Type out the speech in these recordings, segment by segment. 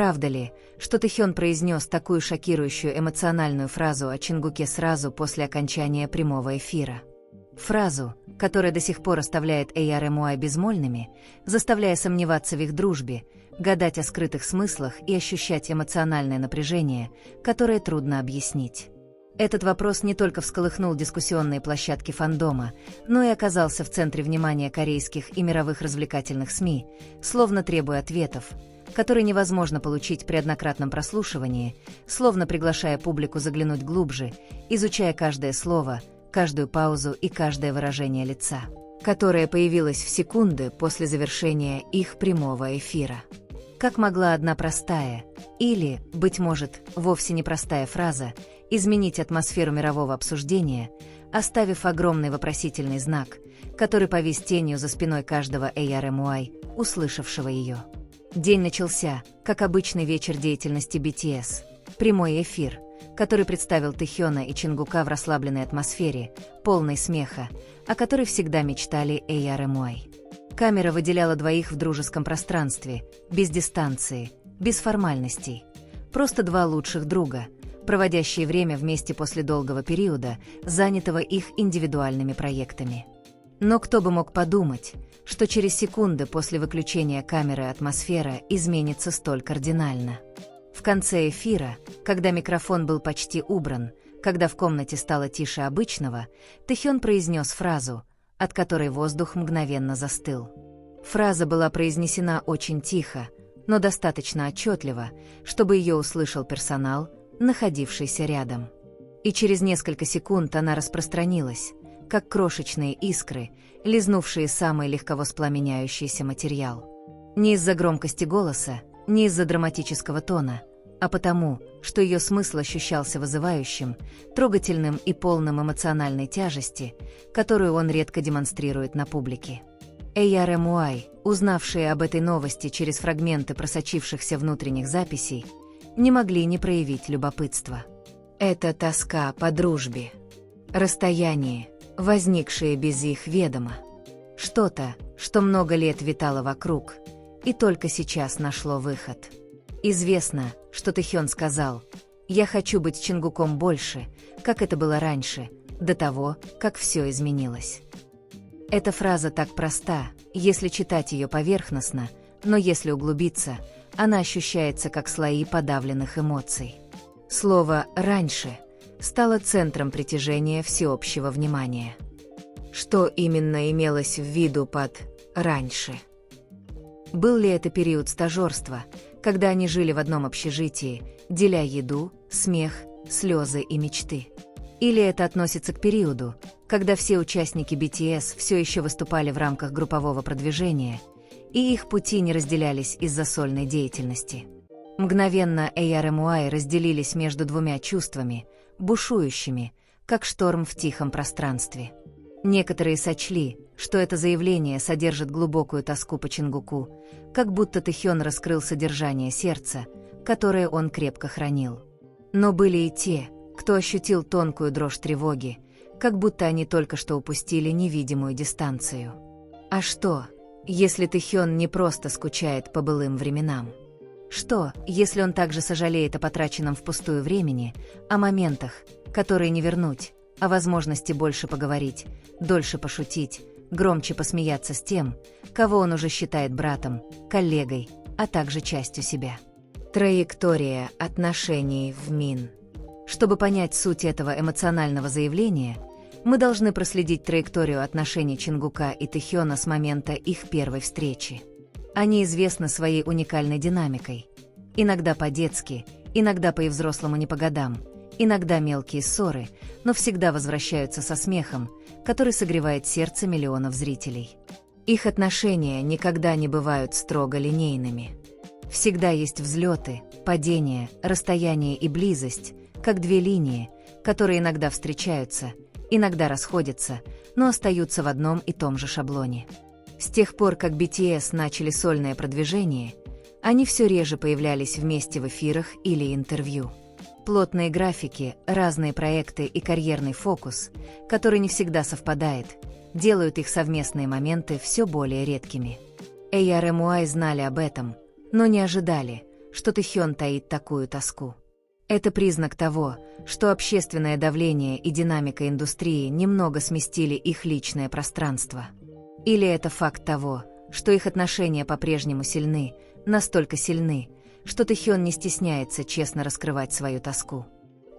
Правда ли, что Тэхён произнес такую шокирующую эмоциональную фразу о Чингуке сразу после окончания прямого эфира? Фразу, которая до сих пор оставляет AR-MUI безмолвными, заставляя сомневаться в их дружбе, гадать о скрытых смыслах и ощущать эмоциональное напряжение, которое трудно объяснить. Этот вопрос не только всколыхнул дискуссионные площадки фандома, но и оказался в центре внимания корейских и мировых развлекательных СМИ, словно требуя ответов, которые невозможно получить при однократном прослушивании, словно приглашая публику заглянуть глубже, изучая каждое слово, каждую паузу и каждое выражение лица, которое появилось в секунды после завершения их прямого эфира. Как могла одна простая, или, быть может, вовсе непростая фраза, изменить атмосферу мирового обсуждения, оставив огромный вопросительный знак, который повис тенью за спиной каждого AR-MUI, услышавшего ее. День начался, как обычный вечер деятельности BTS. Прямой эфир, который представил Тэхёна и Чингука в расслабленной атмосфере, полной смеха, о которой всегда мечтали AR-MUI. Камера выделяла двоих в дружеском пространстве, без дистанции, без формальностей. Просто два лучших друга, проводящие время вместе после долгого периода, занятого их индивидуальными проектами. Но кто бы мог подумать, что через секунды после выключения камеры атмосфера изменится столь кардинально. В конце эфира, когда микрофон был почти убран, когда в комнате стало тише обычного, Тэхён произнес фразу, от которой воздух мгновенно застыл. Фраза была произнесена очень тихо, но достаточно отчетливо, чтобы ее услышал персонал, находившийся рядом. И через несколько секунд она распространилась, как крошечные искры, лизнувшие самый легковоспламеняющийся материал. Не из-за громкости голоса, не из-за драматического тона, а потому, что ее смысл ощущался вызывающим, трогательным и полным эмоциональной тяжести, которую он редко демонстрирует на публике. AR-MUI, узнавшие об этой новости через фрагменты просочившихся внутренних записей, не могли не проявить любопытства. Это тоска по дружбе, расстояние, возникшее без их ведома. Что-то, что много лет витало вокруг, и только сейчас нашло выход. Известно, что Тэхён сказал: «Я хочу быть Чингуком больше, как это было раньше, до того, как все изменилось». Эта фраза так проста, если читать ее поверхностно, но если углубиться, она ощущается как слои подавленных эмоций. Слово «раньше» стало центром притяжения всеобщего внимания. Что именно имелось в виду под «раньше»? Был ли это период стажерства, когда они жили в одном общежитии, деля еду, смех, слезы и мечты? Или это относится к периоду, когда все участники BTS все еще выступали в рамках группового продвижения, и их пути не разделялись из-за сольной деятельности? Мгновенно AR-MUI разделились между двумя чувствами, бушующими, как шторм в тихом пространстве. Некоторые сочли, что это заявление содержит глубокую тоску по Чингуку, как будто Тэхён раскрыл содержание сердца, которое он крепко хранил. Но были и те, кто ощутил тонкую дрожь тревоги, как будто они только что упустили невидимую дистанцию. А что, если Тэхён не просто скучает по былым временам? Что, если он также сожалеет о потраченном впустую времени, о моментах, которые не вернуть, о возможности больше поговорить, дольше пошутить, громче посмеяться с тем, кого он уже считает братом, коллегой, а также частью себя? Траектория отношений в МИН. Чтобы понять суть этого эмоционального заявления, мы должны проследить траекторию отношений Чингука и Тэхёна с момента их первой встречи. Они известны своей уникальной динамикой. Иногда по-детски, иногда по-взрослому не по годам, иногда мелкие ссоры, но всегда возвращаются со смехом, который согревает сердце миллионов зрителей. Их отношения никогда не бывают строго линейными. Всегда есть взлеты, падения, расстояние и близость, как две линии, которые иногда встречаются, иногда расходятся, но остаются в одном и том же шаблоне. С тех пор, как BTS начали сольное продвижение, они все реже появлялись вместе в эфирах или интервью. Плотные графики, разные проекты и карьерный фокус, который не всегда совпадает, делают их совместные моменты все более редкими. AR-MUI знали об этом, но не ожидали, что Тэхён таит такую тоску. Это признак того, что общественное давление и динамика индустрии немного сместили их личное пространство. Или это факт того, что их отношения по-прежнему сильны, настолько сильны, что Тэхён не стесняется честно раскрывать свою тоску.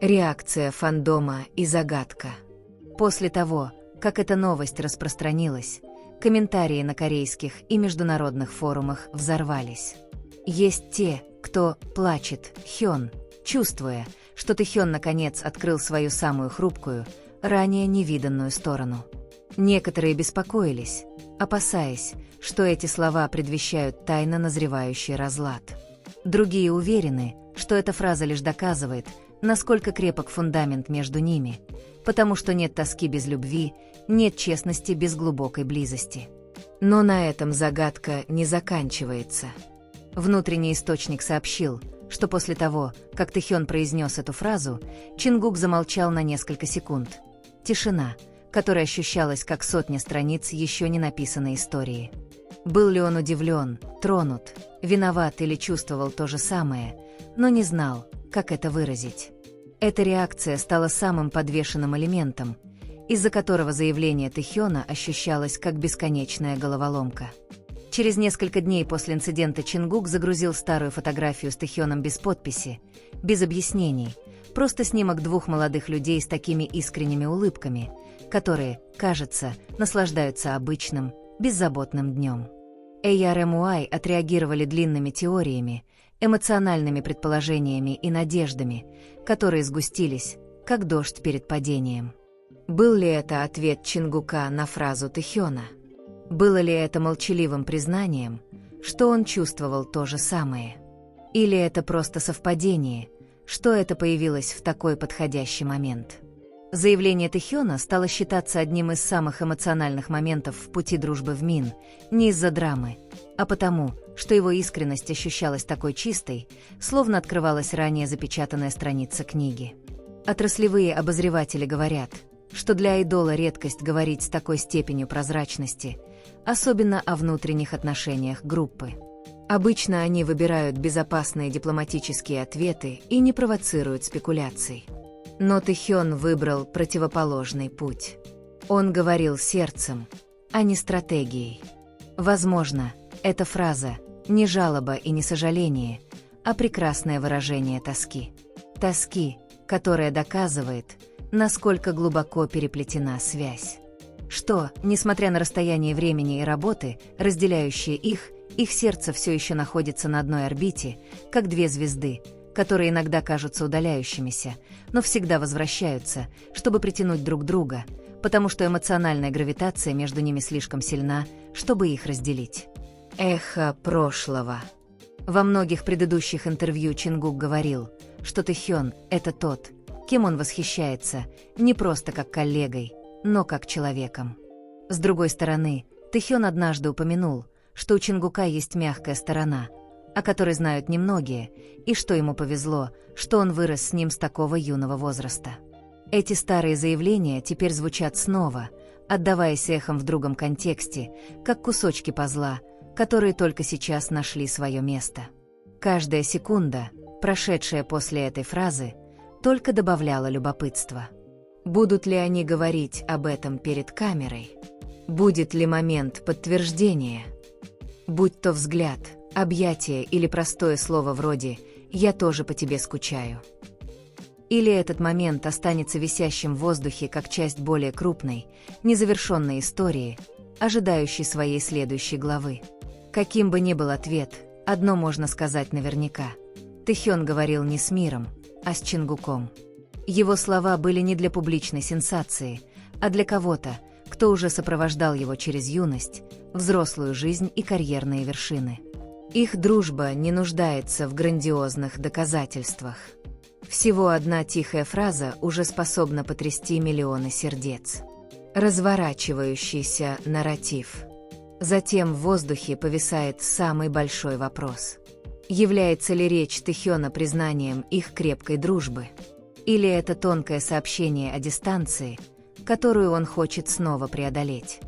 Реакция фандома и загадка. После того, как эта новость распространилась, комментарии на корейских и международных форумах взорвались. Есть те, кто плачет Хён, чувствуя, что Тэхён наконец открыл свою самую хрупкую, ранее невиданную сторону. Некоторые беспокоились, опасаясь, что эти слова предвещают тайно назревающий разлад. Другие уверены, что эта фраза лишь доказывает, насколько крепок фундамент между ними, потому что нет тоски без любви, нет честности без глубокой близости. Но на этом загадка не заканчивается. Внутренний источник сообщил, что после того, как Тэхён произнес эту фразу, Чингук замолчал на несколько секунд. Тишина, которая ощущалась как сотня страниц еще не написанной истории. Был ли он удивлен, тронут, виноват или чувствовал то же самое, но не знал, как это выразить. Эта реакция стала самым подвешенным элементом, из-за которого заявление Тэхёна ощущалось как бесконечная головоломка. Через несколько дней после инцидента Чингук загрузил старую фотографию с Тэхёном без подписи, без объяснений, просто снимок двух молодых людей с такими искренними улыбками, которые, кажется, наслаждаются обычным, беззаботным днем. ARMY отреагировали длинными теориями, эмоциональными предположениями и надеждами, которые сгустились, как дождь перед падением. Был ли это ответ Чингука на фразу Тэхёна? Было ли это молчаливым признанием, что он чувствовал то же самое? Или это просто совпадение, что это появилось в такой подходящий момент? Заявление Тэхёна стало считаться одним из самых эмоциональных моментов в пути дружбы в Мин, не из-за драмы, а потому, что его искренность ощущалась такой чистой, словно открывалась ранее запечатанная страница книги. Отраслевые обозреватели говорят, что для айдола редкость говорить с такой степенью прозрачности, особенно о внутренних отношениях группы. Обычно они выбирают безопасные дипломатические ответы и не провоцируют спекуляций. Но Тэхён выбрал противоположный путь. Он говорил сердцем, а не стратегией. Возможно, эта фраза — не жалоба и не сожаление, а прекрасное выражение тоски. Тоски, которая доказывает, насколько глубоко переплетена связь. Что, несмотря на расстояние времени и работы, разделяющие их сердце все еще находится на одной орбите, как две звезды, которые иногда кажутся удаляющимися, но всегда возвращаются, чтобы притянуть друг друга, потому что эмоциональная гравитация между ними слишком сильна, чтобы их разделить. Эхо прошлого. Во многих предыдущих интервью Чингук говорил, что Тэхён — это тот, кем он восхищается, не просто как коллегой, но как человеком. С другой стороны, Тэхён однажды упомянул, что у Чингука есть мягкая сторона, о которой знают немногие, и что ему повезло, что он вырос с ним с такого юного возраста. Эти старые заявления теперь звучат снова, отдаваясь эхом в другом контексте, как кусочки пазла, которые только сейчас нашли свое место. Каждая секунда, прошедшая после этой фразы, только добавляла любопытства. Будут ли они говорить об этом перед камерой? Будет ли момент подтверждения? Будь то взгляд, объятие или простое слово вроде «я тоже по тебе скучаю». Или этот момент останется висящим в воздухе как часть более крупной, незавершенной истории, ожидающей своей следующей главы. Каким бы ни был ответ, одно можно сказать наверняка. Тэхён говорил не с миром, а с Чингуком. Его слова были не для публичной сенсации, а для кого-то, кто уже сопровождал его через юность, взрослую жизнь и карьерные вершины. Их дружба не нуждается в грандиозных доказательствах. Всего одна тихая фраза уже способна потрясти миллионы сердец. Разворачивающийся нарратив. Затем в воздухе повисает самый большой вопрос. Является ли речь Тэхёна признанием их крепкой дружбы? Или это тонкое сообщение о дистанции, которую он хочет снова преодолеть?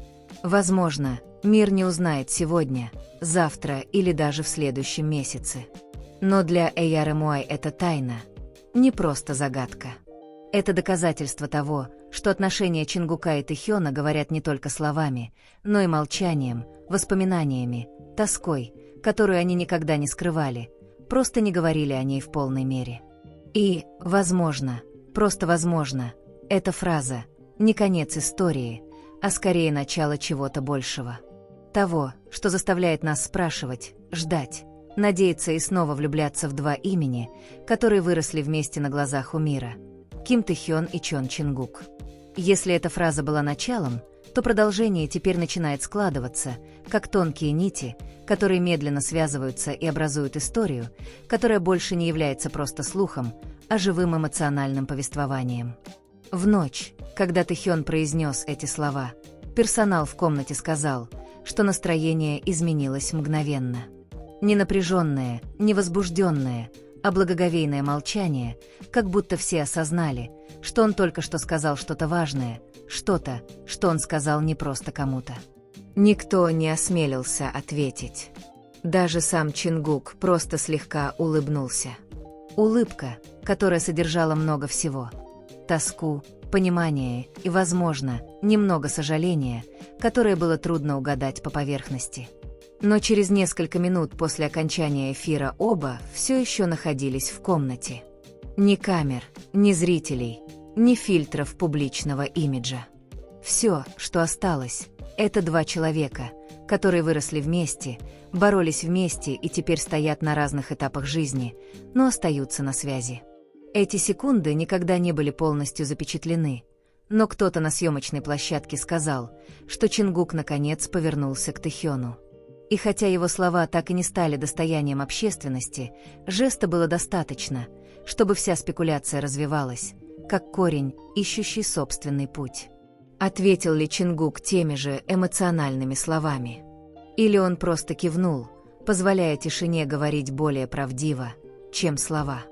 Возможно, мир не узнает сегодня, завтра или даже в следующем месяце. Но для AR-MUI это тайна, не просто загадка. Это доказательство того, что отношения Чингука и Тэхёна говорят не только словами, но и молчанием, воспоминаниями, тоской, которую они никогда не скрывали, просто не говорили о ней в полной мере. И, возможно, просто возможно, эта фраза не конец истории, а скорее начало чего-то большего. Того, что заставляет нас спрашивать, ждать, надеяться и снова влюбляться в два имени, которые выросли вместе на глазах у мира — Ким Тэхён и Чон Чингук. Если эта фраза была началом, то продолжение теперь начинает складываться, как тонкие нити, которые медленно связываются и образуют историю, которая больше не является просто слухом, а живым эмоциональным повествованием. В ночь, когда Тэхён произнес эти слова, персонал в комнате сказал, что настроение изменилось мгновенно. Не напряженное, не возбужденное, а благоговейное молчание, как будто все осознали, что он только что сказал что-то важное, что-то, что он сказал не просто кому-то. Никто не осмелился ответить. Даже сам Чингук просто слегка улыбнулся. Улыбка, которая содержала много всего. Тоску, понимание и, возможно, немного сожаления, которое было трудно угадать по поверхности. Но через несколько минут после окончания эфира оба все еще находились в комнате. Ни камер, ни зрителей, ни фильтров публичного имиджа. Все, что осталось, это два человека, которые выросли вместе, боролись вместе и теперь стоят на разных этапах жизни, но остаются на связи. Эти секунды никогда не были полностью запечатлены, но кто-то на съемочной площадке сказал, что Чингук наконец повернулся к Тэхёну. И хотя его слова так и не стали достоянием общественности, жеста было достаточно, чтобы вся спекуляция развивалась, как корень, ищущий собственный путь. Ответил ли Чингук теми же эмоциональными словами? Или он просто кивнул, позволяя тишине говорить более правдиво, чем слова?